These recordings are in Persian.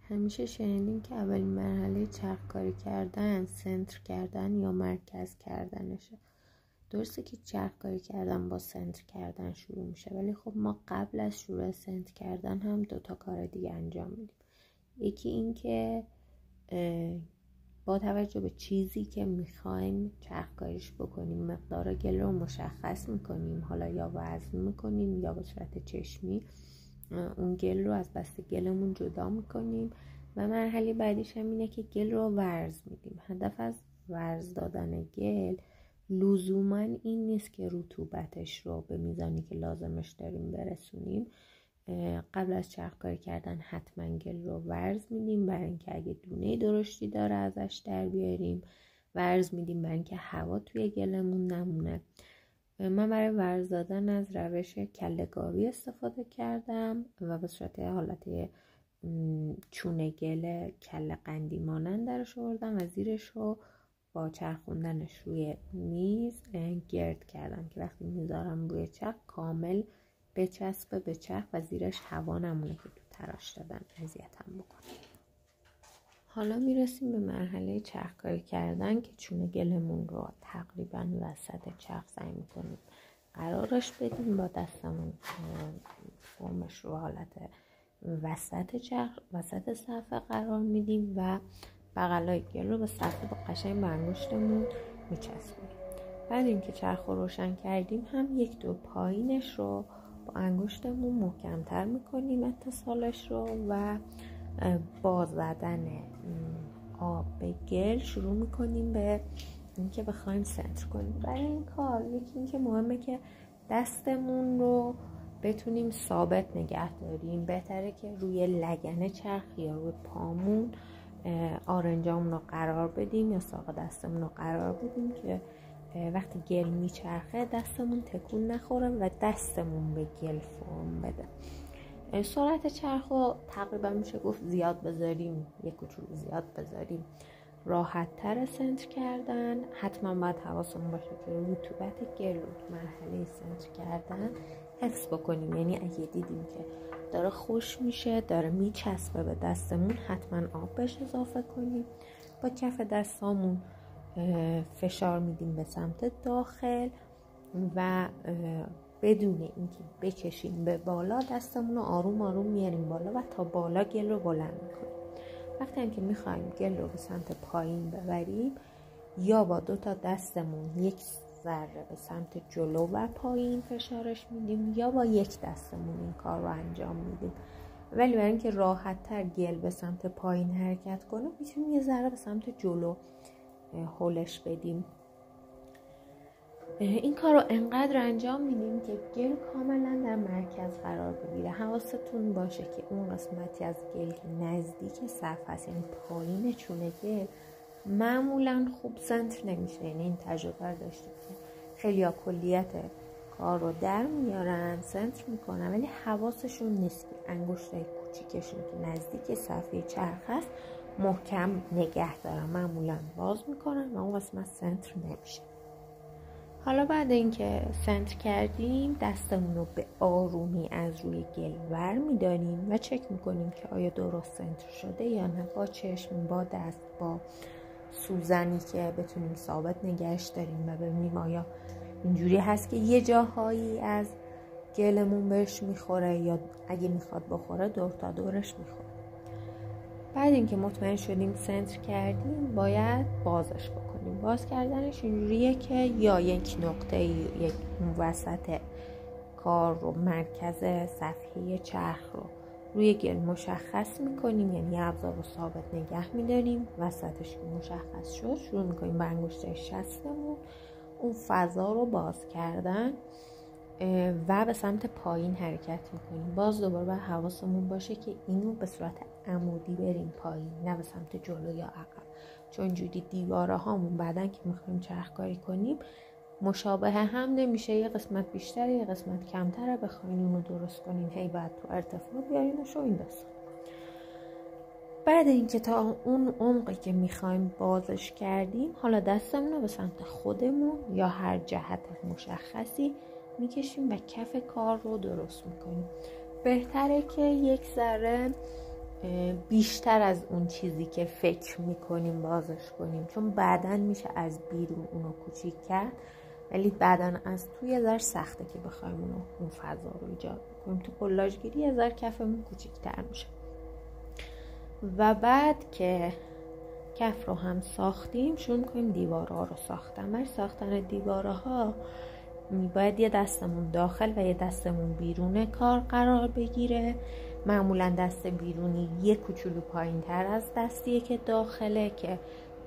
همیشه شنیدیم که اولین مرحله چرخکاری کردن سنتر کردن یا مرکز کردنشه. درسته که چرخکاری کردن با سنتر کردن شروع میشه، ولی خب ما قبل از شروع سنتر کردن هم 2 کار دیگه انجام میدیم. یکی این که با توجه به چیزی که میخوایم چرخکاریش بکنیم مقدار گل رو مشخص میکنیم، حالا یا وزن میکنیم یا به صورت چشمی اون گل رو از بسته گلمون جدا میکنیم و مرحله بعدیش هم اینه که گل رو ورز میدیم. هدف از ورز دادن گل لزوما این نیست که رطوبتش رو به میزانی که لازمش داریم برسونیم. قبل از چرخکاری کردن حتما گل رو ورز میدیم برای اینکه اگه دونه درشتی داره ازش در بیاریم، ورز میدیم برای اینکه هوا توی گلمون نمونه. من برای ورز دادن از روش کله گاوی استفاده کردم و به صورت حالت چونه گل کله قندی مانند درش آوردم و زیرش رو با چرخوندنش روی میز گرد کردم که وقتی میذارم روی چرخ کامل بچسبه به چرخ و زیرش هوا نمونه که تو تراش دادن اذیتم بکنه. حالا میرسیم به مرحله چرخکاری کردن که چونه گلمون رو تقریبا وسط چرخ سعی میکنیم قرارش بدیم، با دستمون فرمش رو حالت وسط چرخ وسط صفحه قرار میدیم و بغلای گل رو به صفحه با قشنگ با انگشتمون میچسبونیم. بعد اینکه چرخ رو روشن کردیم هم 1-2 پایینش رو با انگشتمون محکمتر میکنیم اتصالش رو و با زدن آب به گل شروع میکنیم به اینکه بخوایم سنتر کنیم. برای این کار یکی اینکه مهمه که دستمون رو بتونیم ثابت نگه داریم. بهتره که روی لگن چرخ یا روی پامون آرنجامون رو قرار بدیم یا ساق دستمون رو قرار بدیم که وقتی گل میچرخه دستمون تکون نخوره و دستمون به گل فرم بده. سرعت چرخ رو تقریبا میشه گفت زیاد بذاریم، یک کوچولو زیاد بذاریم راحت تر سنتر کردن. حتما باید حواسمون باشه که رطوبت گل رو تو مرحله سنتر کردن حفظ بکنیم. یعنی اگه دیدیم که داره خشک میشه، داره میچسبه به دستمون، حتما آب بهش اضافه کنیم. با کف دستامون فشار میدیم به سمت داخل و بدون اینکه بکشیم به بالا دستمون رو آروم آروم میاریم بالا و تا بالا گل رو بلند میکنیم. وقتی هم که میخوایم گل رو به سمت پایین ببریم یا با 2 دستمون 1 ذره به سمت جلو و پایین فشارش میدیم یا با 1 دستمون این کار رو انجام میدیم. ولی برای اینکه راحت تر گل به سمت پایین حرکت کنه میتونیم 1 ذره به سمت جلو هولش بدیم. این کار رو انقدر انجام میدیم که گل کاملا در مرکز قرار بگیره. حواستون باشه که اون قسمتی از گل که نزدیک صفحه است، یعنی پایین چونه گل، معمولا خوب سنتر نمیشه. یعنی این تجربه رو داشتیم که خیلیا کلیت کار رو در میارن سنتر میکنن ولی حواسشون نیست که انگشتای کوچیکشون که نزدیک صفحه چرخ است محکم نگه دارن، معمولا باز میکنن و اون قسمت سنتر نمیشه. حالا بعد اینکه سنتر کردیم دستمون رو به آرومی از روی گل ور میداریم و چک میکنیم که آیا درست سنتر شده یا نه. با چشم، با دست، با سوزنی که بتونیم ثابت نگهش داریم و ببینیم آیا اینجوری هست که یه جاهایی از گلمون بهش میخوره یا اگه میخواد بخوره دور تا دورش میخوره. بعد اینکه مطمئن شدیم سنتر کردیم باید بازش بکنیم. باز کردنش اینجوریه که یا یک نقطه یک وسط کار رو مرکز صفحه چرخ رو روی گل مشخص میکنیم، یعنی ابزار رو ثابت نگه میداریم. وسطش که مشخص شد شروع میکنیم با انگشت شستمون اون فضا رو باز کردن و به سمت پایین حرکت میکنیم. باز دوباره باید حواسمون باشه که اینو به صورت عمودی بریم پایین، نه به سمت جلو یا عقب، چون جوری دیواره هامون بعدن که میخوایم چرخکاری کنیم مشابه هم نمیشه. یه قسمت بیشتره یه قسمت کمتره، بخواین اونو درست کنین هی بعد تو ارتفاع بیارینش و این داستان. بعد اینکه تا اون عمقی که میخوایم بازش کردیم، حالا دستمون رو به سمت خودمون یا هر جهت مشخصی میکشیم و کف کار رو درست میکنیم. بهتره که 1 ذره بیشتر از اون چیزی که فکر میکنیم بازش کنیم، چون بعدن میشه از بیرون اونو کوچیک کرد، ولی بعدن از توی یه ذره سخته که بخوایم اون فضا رو ایجاد کنیم. تو کلاژگیری یه ذره کفمون کوچیک‌تر میشه. و بعد که کف رو هم ساختیم شروع میکنیم دیوارها رو ساختن. برای ساختن دیوارها باید یه دستمون داخل و یه دستمون بیرون کار قرار بگیره. معمولا دست بیرونی یه کوچولو پایین تر از دستیه که داخله، که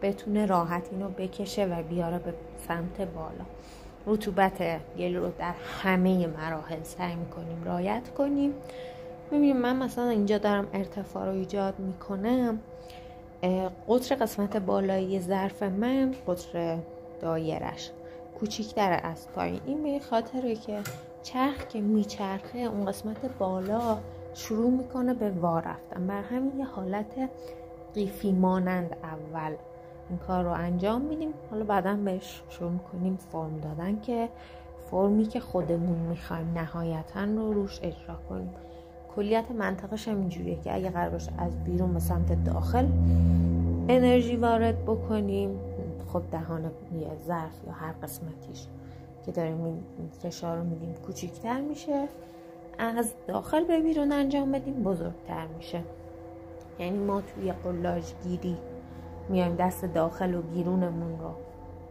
بتونه راحت اینو بکشه و بیاره به سمت بالا. رطوبت گل رو در همه مراحل سعی میکنیم رعایت کنیم. ببینیم من مثلا اینجا دارم ارتفاع رو ایجاد میکنم، قطر قسمت بالایی ظرف من قطر دایرش کوچیک‌تر از پایین. این به خاطره که چرخ که میچرخه اون قسمت بالا شروع میکنه به وا رفتن، بر همین یه حالت قیفی مانند اول این کار رو انجام میدیم. حالا بعدا بهش شروع میکنیم فرم دادن که فرمی که خودمون میخوایم نهایتاً رو روش اجرا کنیم. کلیت منطقش هم اینجوریه که اگه قرار باشه از بیرون به سمت داخل انرژی وارد بکنیم، خب دهان یه ظرف یا هر قسمتیش که داریم این فشار رو میدیم کوچیک‌تر میشه. از داخل به بیرون انجام بدیم بزرگتر میشه. یعنی ما توی قلاجگیری میایم دست داخل و بیرونمون رو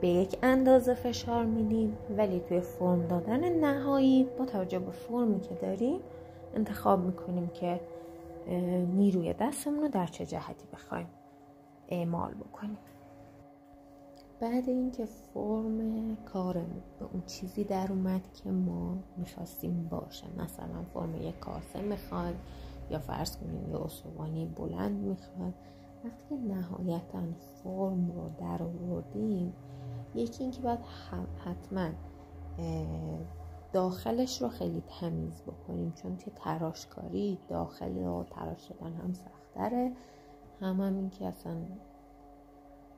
به یک اندازه فشار میدیم، ولی توی فرم دادن نهایی با توجه به فرمی که داریم انتخاب میکنیم که نیروی دستمون رو در چه جهتی بخوایم اعمال بکنیم. بعد اینکه فرم کارمون به اون چیزی در اومد که ما میخواستیم باشه، مثلا فرم یک کاسه میخوایم یا فرض کنیم یه استوانی بلند میخوایم، وقتی که نهایتا فرم رو در آوردیم، یکی اینکه باید حتما داخلش رو خیلی تمیز بکنیم، چون که تراشکاری داخل رو تراش شدن هم سخت‌تره، هم این که اصلا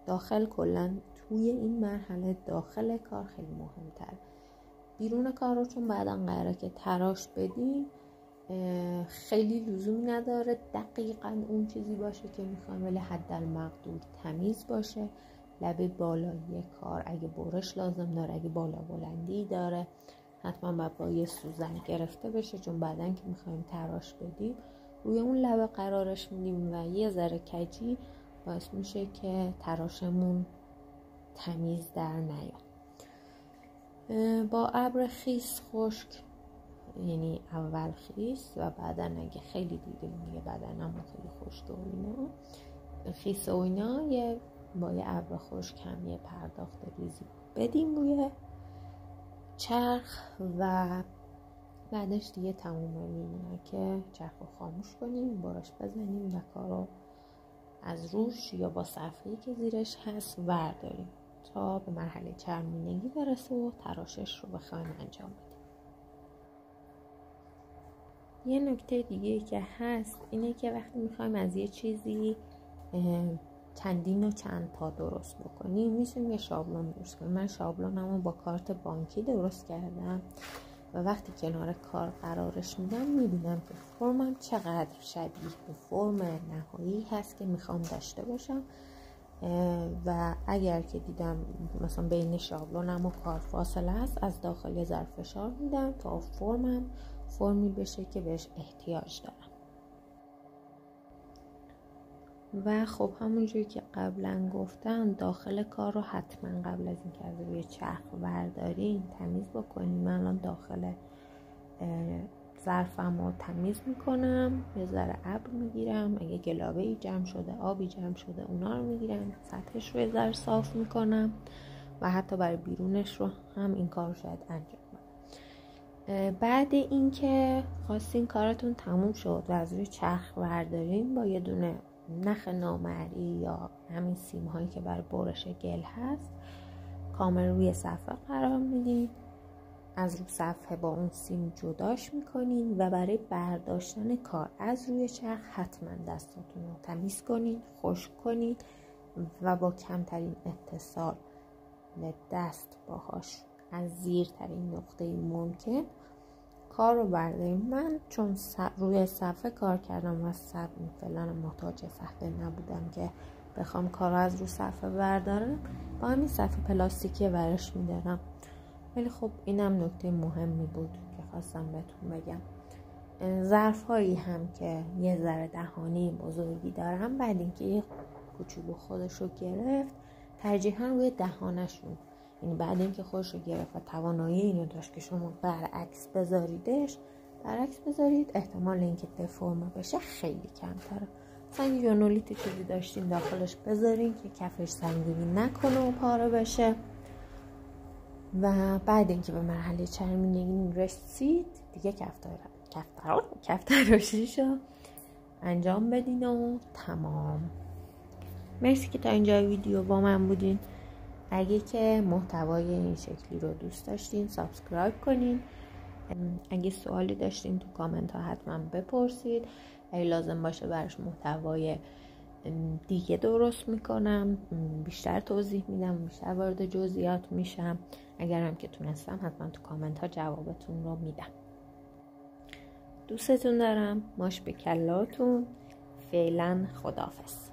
داخل کلن توی این مرحله داخل کار خیلی مهمتر. بیرون کار رو چون بعدا قراره که تراش بدیم خیلی لزوم نداره دقیقاً اون چیزی باشه که میخوایم، ولی حدالمقدور تمیز باشه. لبه بالایی کار اگه برش لازم داره، اگه بالا بلندی داره، حتما باید با یه سوزن گرفته بشه، چون بعداً که میخوایم تراش بدیم روی اون لبه قرارش میدیم و یه ذره کجی باعث میشه که تراشمون تمیز در نیاد. با ابر خیس خشک، یعنی اول خیس و بعدا اگه خیلی دیدیم دیگه بدنم خیلی خشک و اینا، خیس و اینا با یه ابر خشک هم یه پرداخت ریزی بدیم روی چرخ و بعدش دیگه تمومه. میمونه که چرخ رو خاموش کنیم، براش بزنیم و کارو از روش یا با صفحه‌ای که زیرش هست ورداریم تا به مرحله چرمینگی برسه و تراشش رو بخوایم انجام بدیم. یه نکته دیگه که هست اینه که وقتی میخوایم از یه چیزی چندین و چند تا درست بکنیم، میتونیم یه شابلون درست کنیم. من شابلونمو با کارت بانکی درست کردم و وقتی کنار کار قرارش میدم میبینم که فرمم چقدر شبیه به فرم نهایی هست که میخوام داشته باشم و اگر که دیدم مثلا بین شابلونم و کار فاصله هست، از داخل ظرف فشار میدم تا فرمم فرمی بشه که بهش احتیاج دارم. و خب همونجوری که قبلا گفتم داخل کار رو حتما قبل از اینکه از روی چرخ برداریم تمیز بکنیم. من الان داخل ظرفم رو تمیز میکنم، یه ذره ابر میگیرم، اگه گلابه‌ای جمع شده آبی جمع شده اونا رو میگیرم، سطحش رو یه ذره صاف میکنم و حتی برای بیرونش رو هم این کار شاید انجام بدم. بعد اینکه خواستین کارتون تموم شد و از روی چرخ بردارین، با یه دونه نخ نامرئی یا همین سیم هایی که برای برش گل هست کامل روی صفحه قرار میدین، از روی صفحه با اون سیم جداش میکنین و برای برداشتن کار از روی چرخ حتما دستاتون رو تمیز کنین، خشک کنین و با کمترین اتصال دست باهاش از زیرترین نقطه ممکن کار رو برداریم. من چون روی صفحه کار کردم و فعلا محتاج صفحه نبودم که بخوام کار رو از رو صفحه بردارم، با همین صفحه پلاستیکی ورش میدارم. ولی خب اینم نکته مهمی بود که خواستم بهتون بگم. ظرف هایی هم که یه ذره دهانی بزرگی دارم، بعد اینکه یه کوچولو خودش رو گرفت، ترجیحاً روی دهانشون، یعنی بعد اینکه خودش رو گرفت و توانایی اینو داشت که شما برعکس بذارید، احتمال اینکه دفرم بشه خیلی کمتره. مثلا یه نولیت چیزی داشتین داخلش بذارین که کفش سنگینی نکنه و پاره بشه، و بعد اینکه به مرحله چرمینگی رسید دیگه کفتراشیشو انجام بدین و تمام. مرسی که تا اینجا ویدیو با من بودین. اگه که محتوای این شکلی رو دوست داشتین سابسکرایب کنین. اگه سوالی داشتین تو کامنت ها حتما بپرسید. اگه لازم باشه براش محتوای دیگه درست میکنم، بیشتر توضیح میدم، بیشتر وارد جزئیات میشم. اگرم که تونستم حتما تو کامنت ها جوابتون رو میدم. دوستتون دارم. ماش به کلاتون. فعلا خداحافظ.